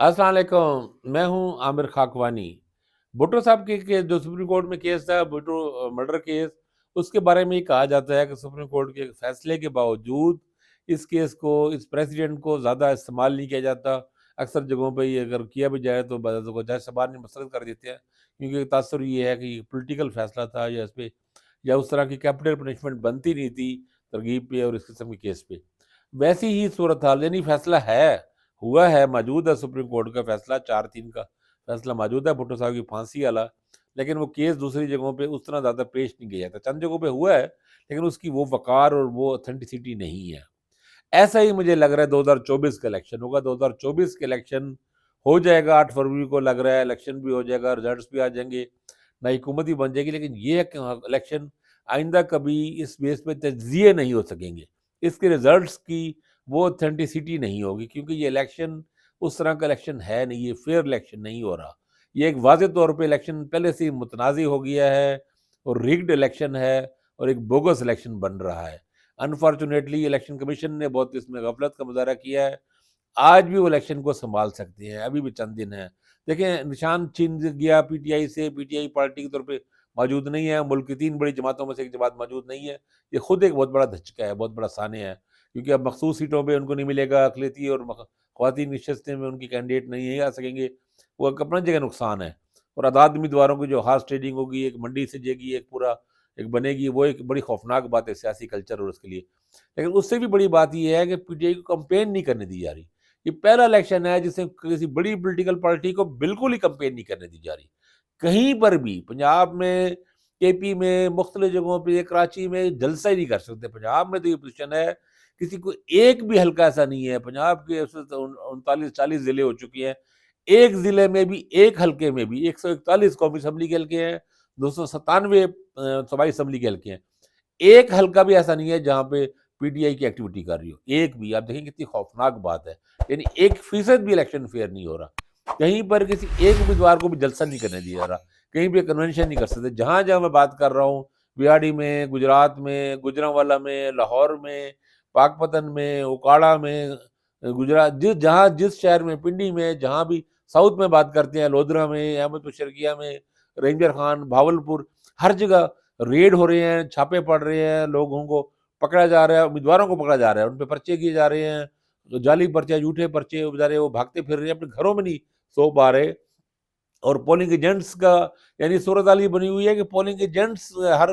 अस्सलाम वालेकुम, मैं हूँ आमिर खाकवानी। भुट्टो साहब के जो सुप्रीम कोर्ट में केस था, भुट्टो मर्डर केस, उसके बारे में ये कहा जाता है कि सुप्रीम कोर्ट के फैसले के बावजूद इस केस को, इस प्रेसिडेंट को ज़्यादा इस्तेमाल नहीं किया जाता। अक्सर जगहों पे ये अगर किया भी जाए तो बाज़ को जज साहबान मुस्तरद कर देते हैं, क्योंकि तासुर ये है कि पॉलिटिकल फैसला था या इस पे या उस तरह की कैपिटल पनिशमेंट बनती नहीं थी तरगीब पे और इस किस्म के केस पे। वैसी ही सूरत हाल यानी फैसला है, हुआ है, मौजूद है सुप्रीम कोर्ट का फैसला 4-3 का फैसला मौजूद है भुट्टो साहब की फांसी वाला, लेकिन वो केस दूसरी जगहों पे उस तरह ज़्यादा पेश नहीं किया जाता। चंद जगहों पे हुआ है, लेकिन उसकी वो वक़ार और वो ऑथेंटिसिटी नहीं है। ऐसा ही मुझे लग रहा है 2024 का इलेक्शन होगा, 2024 के इलेक्शन हो जाएगा 8 फरवरी को लग रहा है, इलेक्शन भी हो जाएगा, रिज़ल्ट्स भी आ जाएँगे, नई हुकूमत भी बन जाएगी, लेकिन ये है कि इलेक्शन आइंदा कभी इस बेस पे तज्ज़िये नहीं हो सकेंगे। इसके रिज़ल्ट्स की वो ऑथेंटिसिटी नहीं होगी, क्योंकि ये इलेक्शन उस तरह का इलेक्शन है नहीं, ये फेयर इलेक्शन नहीं हो रहा। ये एक वाज़ेह तौर पे इलेक्शन पहले से ही मुतनाज़ी हो गया है और रिग्ड इलेक्शन है और एक बोगस इलेक्शन बन रहा है। अनफॉर्चुनेटली इलेक्शन कमीशन ने बहुत इसमें गफलत का मुज़ाहरा किया है। आज भी वो इलेक्शन को सँभाल सकते हैं, अभी भी चंद दिन हैं। देखें, निशान छिन गया पीटीआई से, पीटीआई पार्टी के तौर पे मौजूद नहीं है, मुल्क की 3 बड़ी जमातों में से एक जमात मौजूद नहीं है। ये खुद एक बहुत बड़ा धचका है, बहुत बड़ा सान्य है, क्योंकि अब मखसूस सीटों पे उनको नहीं मिलेगा, अक़लियती और ख़वातीन नशस्तें में उनकी कैंडिडेट नहीं आ सकेंगे, वो एक अपनी जगह नुकसान है। और आज़ाद उम्मीदवारों की जो हॉर्स ट्रेडिंग होगी, एक मंडी से जाएगी, एक पूरा एक बनेगी, वो एक बड़ी खौफनाक बात है सियासी कल्चर और उसके लिए। लेकिन उससे भी बड़ी बात ये है कि पीटीआई को कैंपेन नहीं करने दी जा रही। ये पहला इलेक्शन है जिसमें किसी बड़ी पॉलिटिकल पार्टी को बिल्कुल ही कैंपेन नहीं करने दी जा रही। कहीं पर भी पंजाब में, केपी में, मुख्तलिफ जगहों पे, कराची में जलसा ही नहीं कर सकते। पंजाब में तो ये पोजीशन है, किसी को एक भी हल्का ऐसा नहीं है। पंजाब के 39-40 ज़िले हो चुके हैं। एक ज़िले में भी, एक हल्के में भी 141 कौमी असेंबली के हल्के हैं, 297 सूबाई असेंबली के हल्के हैं। एक हल्का भी ऐसा नहीं है जहाँ पे पीटीआई की एक्टिविटी कर रही हो, एक भी। आप देखें कितनी खौफनाक बात है। यानी 1% भी इलेक्शन फेयर नहीं हो रहा। कहीं पर किसी एक उम्मीदवार को भी जलसा नहीं करने दिया जा रहा, कहीं भी कन्वेंशन नहीं कर सकते। जहाँ-जहाँ मैं बात कर रहा हूँ, बिहाड़ी में, गुजरात में, गुजरांवाला में, लाहौर में, पाकपतन में, उकाड़ा में, गुजरात जिस शहर में, पिंडी में, जहाँ भी साउथ में बात करते हैं, लोधरा में, अहमदपुर शर्किया में, रेंजर खान, भावलपुर, हर जगह रेड हो रहे हैं, छापे पड़ रहे हैं, लोगों को पकड़ा जा रहा है, उम्मीदवारों को पकड़ा जा रहा है, उन पे पर्चे किए जा रहे हैं, तो जाली पर्चे, झूठे पर्चे, बेचारे वो भागते फिर रहे हैं, अपने घरों में नहीं सो पा रहे। और पोलिंग एजेंट्स का यानी सूरत हाल ये बनी हुई है कि पोलिंग एजेंट्स हर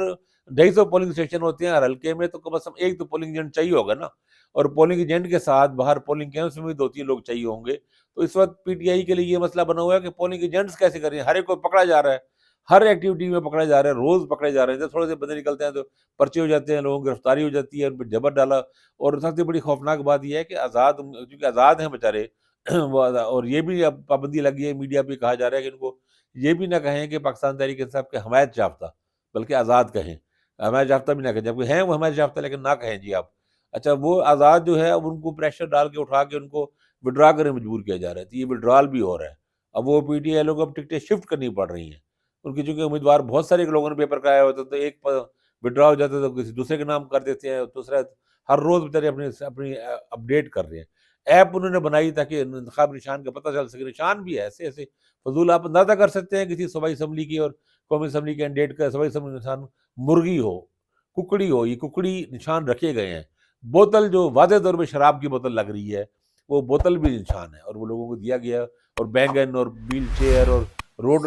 250 पोलिंग स्टेशन होते हैं हर हल्के में, तो कम से कम एक तो पोलिंग एजेंट चाहिए होगा ना। और पोलिंग एजेंट के साथ बाहर पोलिंग केंद्र में भी 2-3 लोग चाहिए होंगे। तो इस वक्त पीटीआई के लिए ये मसला बना हुआ है कि पोलिंग एजेंट्स कैसे करें, हर एक को पकड़ा जा रहा है, हर एक्टिविटी में पकड़ा जा रहा है, रोज पकड़े जा रहे हैं। जब थोड़े से बंदे निकलते हैं तो पर्चे हो जाते हैं, लोगों की गिरफ्तारी हो जाती है, उन पर जबर डाला। और सबसे बड़ी खौफनाक बात यह है कि आज़ाद, क्योंकि आज़ाद हैं बेचारे और ये भी अब पाबंदी लगी है, मीडिया पे कहा जा रहा है कि इनको ये भी ना कहें कि पाकिस्तान तहरीक इंसाफ के हमायत याफ्ता, बल्कि आज़ाद कहें। हमायत याफ्ता भी ना कहें, जबकि हैं वो हमायत याफ्ता, लेकिन ना कहें जी आप। अच्छा, वो आज़ाद जो है, अब उनको प्रेशर डाल के उठा के उनको विथड्रॉ करने मजबूर किया जा रहा है, तो ये विथड्रॉल भी हो रहा है। अब वो पीटीआई लोगों को अब टिकटें शिफ्ट करनी पड़ रही हैं। उनकी चूँकि उम्मीदवार बहुत सारे लोगों ने पेपर कराया होता है, तो एक विथड्रॉ हो जाता है तो किसी दूसरे के नाम कर देते हैं, दूसरा हर रोज़ बेचारे अपनी अपनी अपडेट कर रहे हैं। ऐप उन्होंने बनाई ताकि इंतखाब निशान का पता चल सके, निशान भी है ऐसे-ऐसे फजूल। आप अंदाज़ा कर सकते हैं किसी सूबाई असेंबली की और कौमी असेंबली कैंडिडेट का सूबाई असेंबली निशान मुर्गी हो, कुकड़ी हो, ये कुकड़ी निशान रखे गए हैं। बोतल जो वाज़ेह तौर पे शराब की बोतल लग रही है, वो बोतल भी निशान है और वो लोगों को दिया गया है। और बैंगन और व्हील चेयर और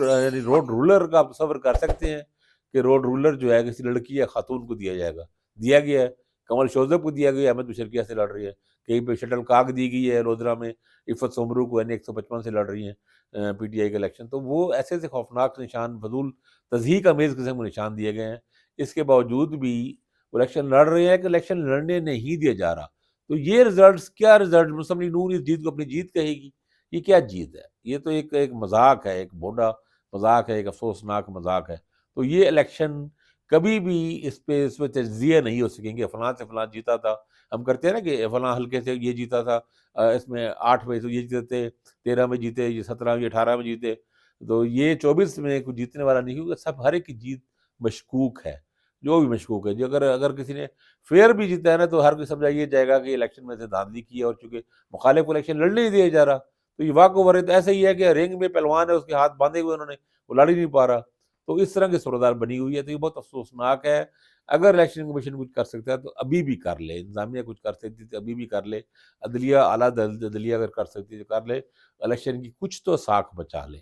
यानी रोड रूलर का आप तसव्वुर कर सकते हैं कि रोड रूलर जो है किसी लड़की या खातून को दिया जाएगा। दिया गया है, कमल शोज़ब को दिया गया है, अहमद मुशर्रफिया से लड़ रही है। कहीं पे शटल कॉक दी गई है लोधरा में, इफ़त सोमरू को यानी 155 से लड़ रही हैं पीटीआई का इलेक्शन। तो वो ऐसे-ऐसे खौफनाक निशान, फ़ज़ूल तज़हीक अमेज़ किस्म के निशान दिए गए हैं। इसके बावजूद भी वो इलेक्शन लड़ रहे हैं कि इलेक्शन लड़ने नहीं दिया जा रहा। तो ये रिज़ल्ट्स, क्या रिज़ल्ट, मुस्लिम लीग नून इस जीत को अपनी जीत कहेगी? ये क्या जीत है? ये तो एक एक मज़ाक है, एक भोंडा मज़ाक है, एक अफ़सोसनाक मज़ाक है। तो ये इलेक्शन कभी भी इस पे तज्ज़िये नहीं हो सकेंगे, फलाँ से फलाँ जीता था। हम करते हैं ना कि फलाँ हल्के से ये जीता था, इसमें 8 में से ये जीते थे, 13 में जीते, ये 17 में, ये 18 में जीते। तो ये 24 में कोई जीतने वाला नहीं, क्योंकि सब हर एक की जीत मशकूक है, जो भी मशकूक है। जो अगर अगर किसी ने फेयर भी जीता है ना, तो हर कोई समझा ये जाएगा कि इलेक्शन में से धांधली की है, और चूँकि मुखालिफ को इलेक्शन लड़ने नहीं दिया जा रहा, تو یہ واک اوور ہے، تو ایسا ہی ہے کہ رنگ میں پہلوان ہے، اس کے ہاتھ باندھے ہوئے انہوں نے، وہ لڑ ہی نہیں پا رہا، تو اس طرح کی صورتحال بنی ہوئی ہے، تو یہ بہت افسوسناک ہے۔ اگر الیکشن کمیشن کچھ کر سکتا ہے تو ابھی بھی کر لے، انتظامیہ کچھ کر سکتی تھی ابھی بھی کر لے، عدلیہ اعلیٰ عدلیہ اگر کر سکتی ہے تو کر لے، الیکشن کی کچھ تو ساکھ بچا لے۔